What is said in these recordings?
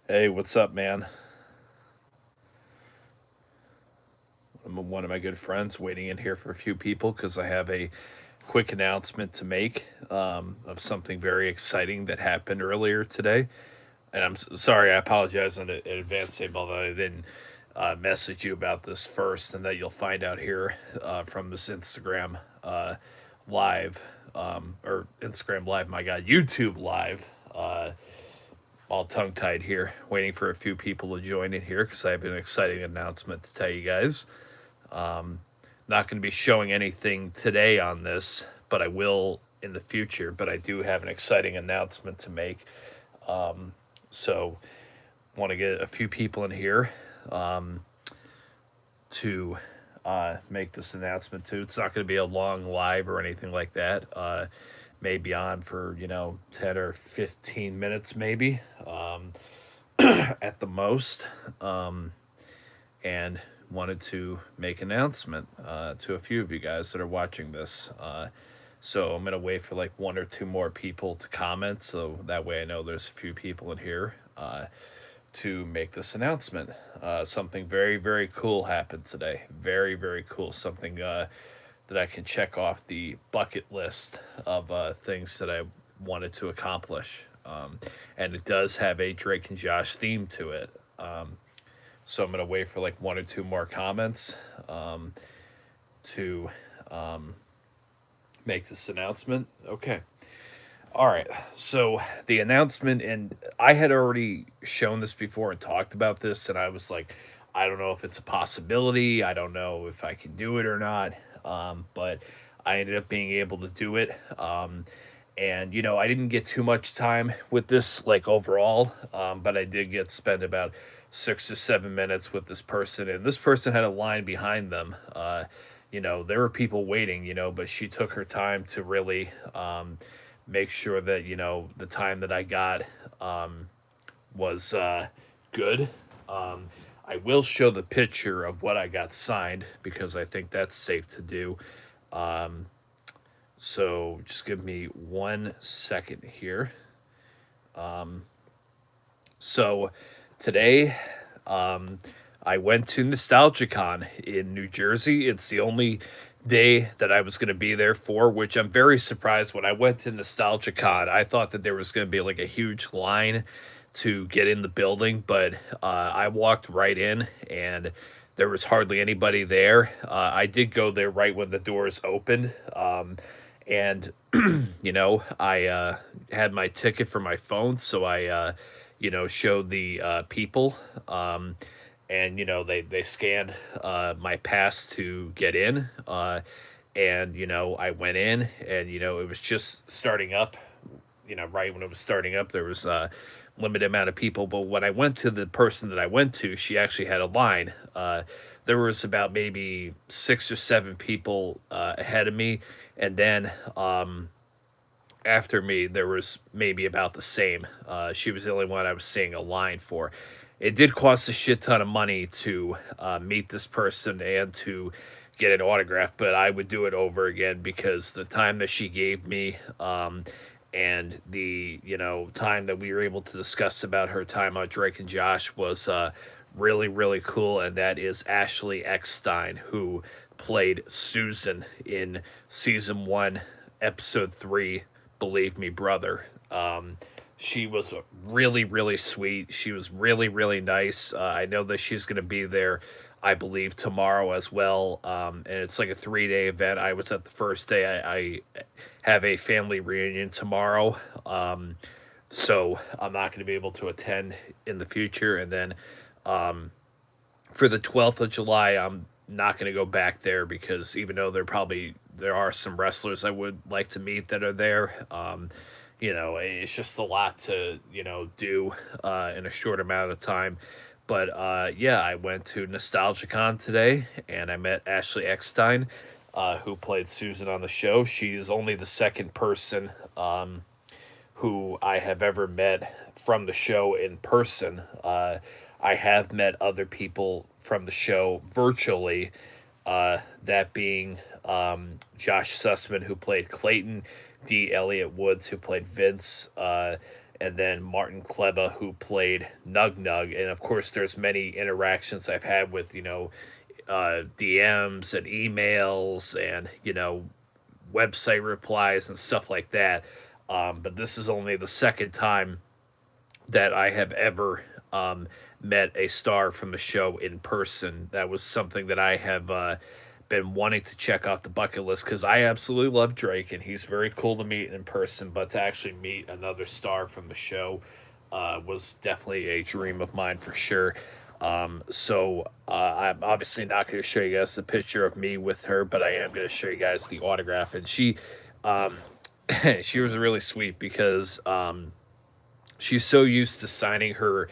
Hey, what's up, man? I'm one of my good friends waiting in here for a few people because I have a quick announcement to make of something very exciting that happened earlier today. And sorry, I apologize in advance, Abel, that I didn't message you about this first, and that you'll find out here from this Instagram live, or Instagram live, my God, YouTube live. All tongue tied here, waiting for a few people to join in here because I have an exciting announcement to tell you guys. Not going to be showing anything today on this, but I will in the future. But I do have an exciting announcement to make. So, want to get a few people in here to make this announcement too. It's not going to be a long live or anything like that. Maybe on for 10 or 15 minutes, maybe at the most. And wanted to make an announcement to a few of you guys that are watching this. So I'm gonna wait for like one or two more people to comment, so that way I know there's a few people in here to make this announcement. Something very very cool happened today. Very very cool. Something that I can check off the bucket list of things that I wanted to accomplish. And it does have a Drake and Josh theme to it. So I'm gonna wait for like one or two more comments to make this announcement. Okay. All right. So the announcement, and I had already shown this before and talked about this, and I was like, I don't know if it's a possibility. I don't know if I can do it or not. But I ended up being able to do it. And I didn't get too much time with this, like overall, but I did get spend about 6 or 7 minutes with this person, and this person had a line behind them. There were people waiting, but she took her time to really make sure that the time that I got was good. I will show the picture of what I got signed because I think that's safe to do. So just give me 1 second here. So today, I went to NostalgiaCon in New Jersey. It's the only day that I was going to be there for, which I'm very surprised. When I went to NostalgiaCon, I thought that there was going to be like a huge line to get in the building, but I walked right in and there was hardly anybody there. I did go there right when the doors opened. And I had my ticket for my phone, so I showed the people, and they scanned my pass to get in, and I went in, and it was just starting up. Right when it was starting up, there was a limited amount of people. But when I went to the person that I went to, she actually had a line. There was about maybe 6 or 7 people ahead of me, and then after me, there was maybe about the same. She was the only one I was seeing a line for. It did cost a shit ton of money to meet this person and to get an autograph, but I would do it over again because the time that she gave me, and the time that we were able to discuss about her time on Drake and Josh was really really cool. And that is Ashley Eckstein, who played Susan in season 1, episode 3, Believe Me Brother. She was really really sweet. She was really really nice. I know that she's going to be there, I believe, tomorrow as well. And it's like a 3-day event. I was at the first day. I have a family reunion tomorrow. So I'm not going to be able to attend in the future. And then for the 12th of July, I'm not going to go back there because even though there are some wrestlers I would like to meet that are there, it's just a lot to do in a short amount of time. But yeah, I went to NostalgiaCon today and I met Ashley Eckstein, who played Susan on the show. She is only the second person who I have ever met from the show in person. I have met other people from the show virtually, that being Josh Sussman, who played Clayton, D. Elliott Woods, who played Vince, and then Martin Kleba, who played Nug Nug. And of course, there's many interactions I've had with, DMs and emails and, website replies and stuff like that. But this is only the second time that I have ever met a star from the show in person. That was something that I have been wanting to check off the bucket list because I absolutely love Drake and he's very cool to meet in person. But to actually meet another star from the show was definitely a dream of mine for sure. I'm obviously not going to show you guys the picture of me with her, but I am going to show you guys the autograph. And um, she was really sweet because she's so used to signing her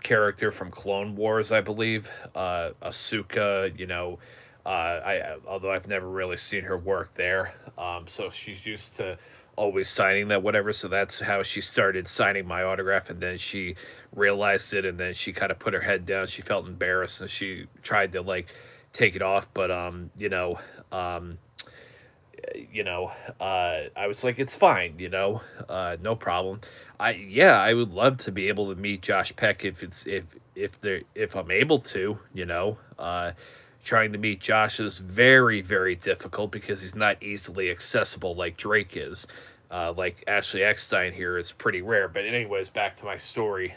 character from Clone Wars, I believe, Asuka. Although I've never really seen her work there, so she's used to always signing that whatever. So that's how she started signing my autograph, and then she realized it, and then she kind of put her head down. She felt embarrassed, and she tried to like take it off, but I was like, it's fine, no problem. I would love to be able to meet Josh Peck if I'm able to, trying to meet Josh is very, very difficult because he's not easily accessible like Drake is. Like Ashley Eckstein here is pretty rare. But anyways, back to my story.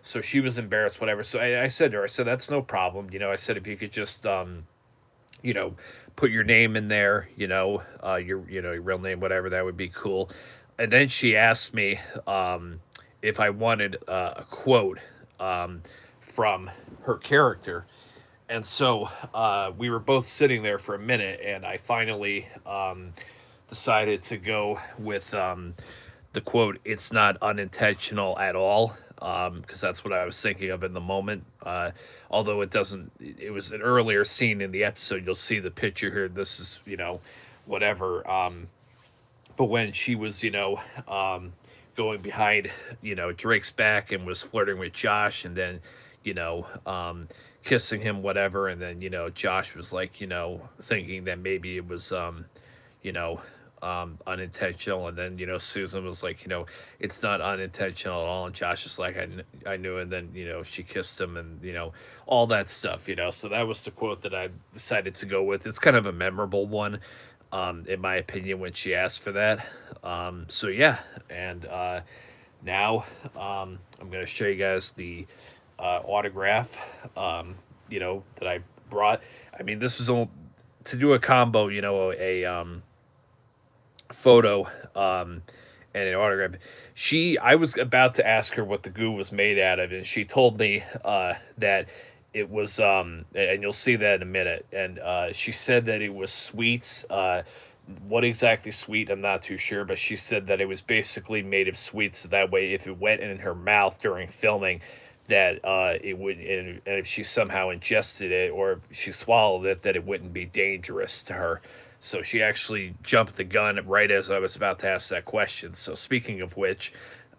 So she was embarrassed, whatever. So I said to her, I said, that's no problem. I said, if you could just, you know, put your name in there, your real name, whatever, that would be cool. And then she asked me if I wanted a quote from her character. And so we were both sitting there for a minute, and I finally decided to go with the quote, "It's not unintentional at all," because that's what I was thinking of in the moment. Although it was an earlier scene in the episode. You'll see the picture here. This is, whatever. But when she was, going behind, Drake's back and was flirting with Josh, and then, you know, kissing him, whatever, and then, Josh was like, thinking that maybe it was, you know, unintentional, and then, Susan was like, it's not unintentional at all, and Josh is like, I knew, and then, she kissed him, and, all that stuff, so that was the quote that I decided to go with. It's kind of a memorable one, in my opinion, when she asked for that. So yeah, and now I'm going to show you guys the autograph, that I brought. I mean, this was all to do a combo, a photo and an autograph. I was about to ask her what the goo was made out of, and she told me that it was and you'll see that in a minute. And she said that it was sweets. What exactly sweet, I'm not too sure, but she said that it was basically made of sweets, so that way if it went in her mouth during filming, that it would, and if she somehow ingested it or if she swallowed it, that it wouldn't be dangerous to her. So she actually jumped the gun right as I was about to ask that question. So speaking of which,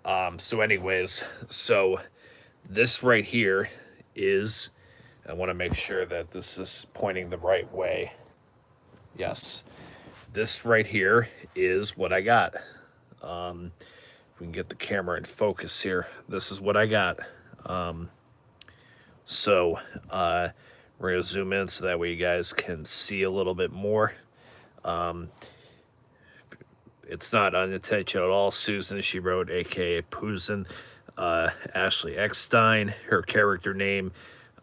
so this right here is, I want to make sure that this is pointing the right way. Yes. This right here is what I got. If we can get the camera in focus here, this is what I got. We're going to zoom in so that way you guys can see a little bit more. It's not unintentional at all. Susan, she wrote, aka Poozin. Ashley Eckstein, her character name,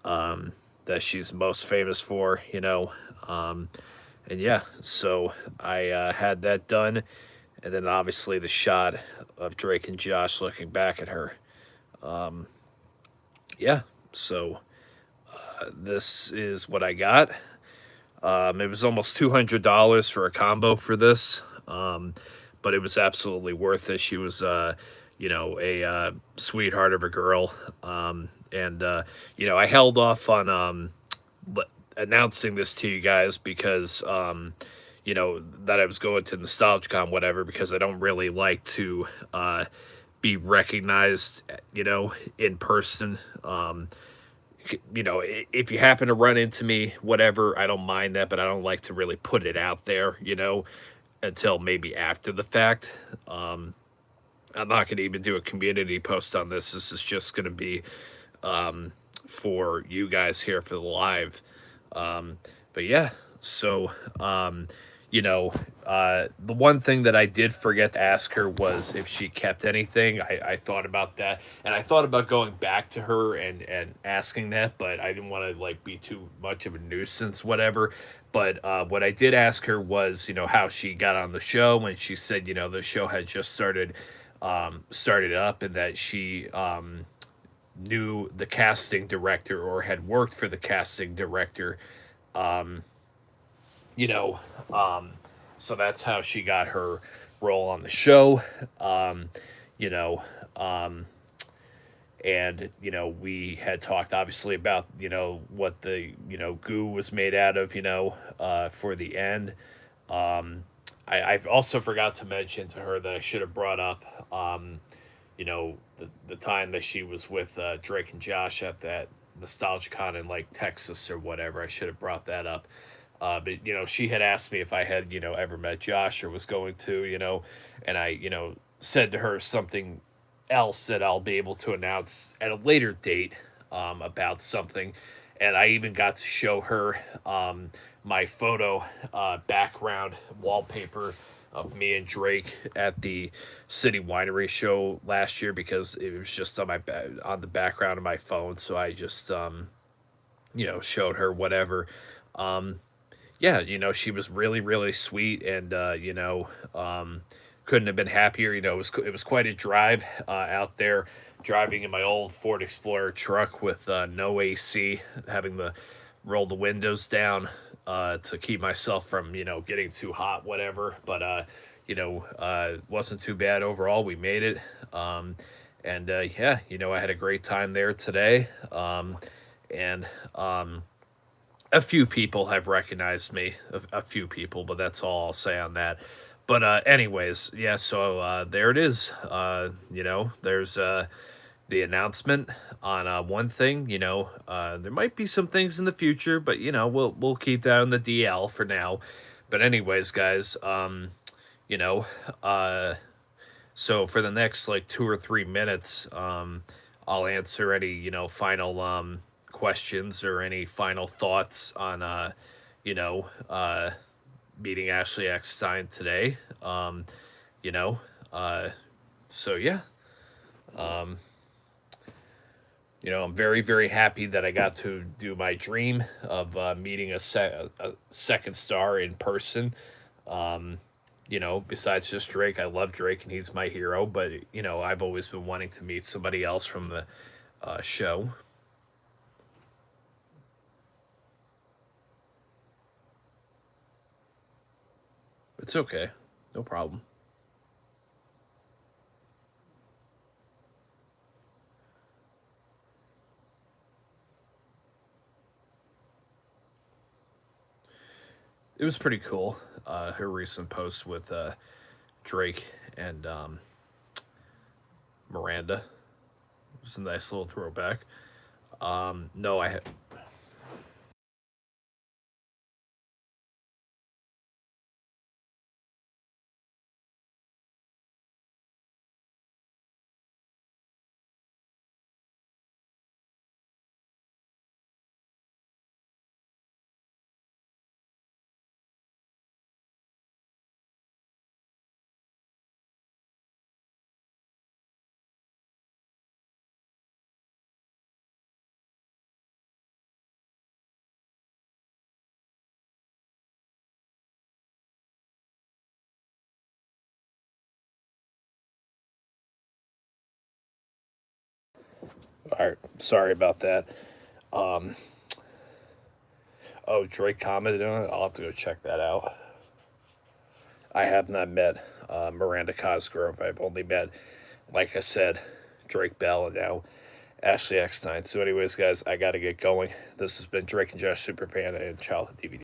that she's most famous for, and yeah, so I had that done, and then obviously the shot of Drake and Josh looking back at her. Yeah, so this is what I got. It was almost $200 for a combo for this, but it was absolutely worth it. She was, a sweetheart of a girl, I held off on announcing this to you guys because, that I was going to NostalgiaCon, whatever, because I don't really like to be recognized, in person. If you happen to run into me, whatever, I don't mind that, but I don't like to really put it out there, until maybe after the fact. Um, I'm not going to even do a community post on this. This is just going to be um, for you guys here for the live. Um, but yeah, so um, you know, the one thing that I did forget to ask her was if she kept anything. I thought about that, and I thought about going back to her and asking that, but I didn't want to like be too much of a nuisance, whatever. But what I did ask her was, how she got on the show, and she said, the show had just started up, and that she knew the casting director or had worked for the casting director, um, you know, um, so that's how she got her role on the show. Um, you know, um, and we had talked obviously about what the goo was made out of, for the end. Um, I've also forgot to mention to her that I should have brought up, the time that she was with Drake and Josh at that NostalgiaCon in like Texas or whatever. I should have brought that up. But she had asked me if I had ever met Josh or was going to, and I said to her something else that I'll be able to announce at a later date, about something. And I even got to show her my photo background wallpaper of me and Drake at the City Winery show last year, because it was just on on the background of my phone. So I just showed her whatever. Um, yeah, she was really, really sweet, and couldn't have been happier. It was quite a drive out there, driving in my old Ford Explorer truck with no AC, having to roll the windows down to keep myself from getting too hot, whatever. But wasn't too bad overall. We made it, and yeah, I had a great time there today, and a few people have recognized me, a few people, but that's all I'll say on that. But anyways, yeah, so there it is. There's the announcement on one thing. There might be some things in the future, but we'll keep that on the DL for now. But anyways, guys, you know, uh so for the next like 2 or 3 minutes, I'll answer any final questions or any final thoughts on you know uh meeting Ashley Eckstein today. You know, uh, so yeah, um, I'm very, very happy that I got to do my dream of meeting a second star in person. Um, besides just Drake, I love Drake and he's my hero, but I've always been wanting to meet somebody else from the show. It's okay, no problem. It was pretty cool. Her recent post with Drake and Miranda. It was a nice little throwback. No, all right. Sorry about that. Um, oh, Drake commented on it. I'll have to go check that out. I have not met Miranda Cosgrove. I've only met, like I said, Drake Bell and now Ashley Eckstein. So, anyways, guys, I got to get going. This has been Drake and Josh Superfan and Childhood DVD.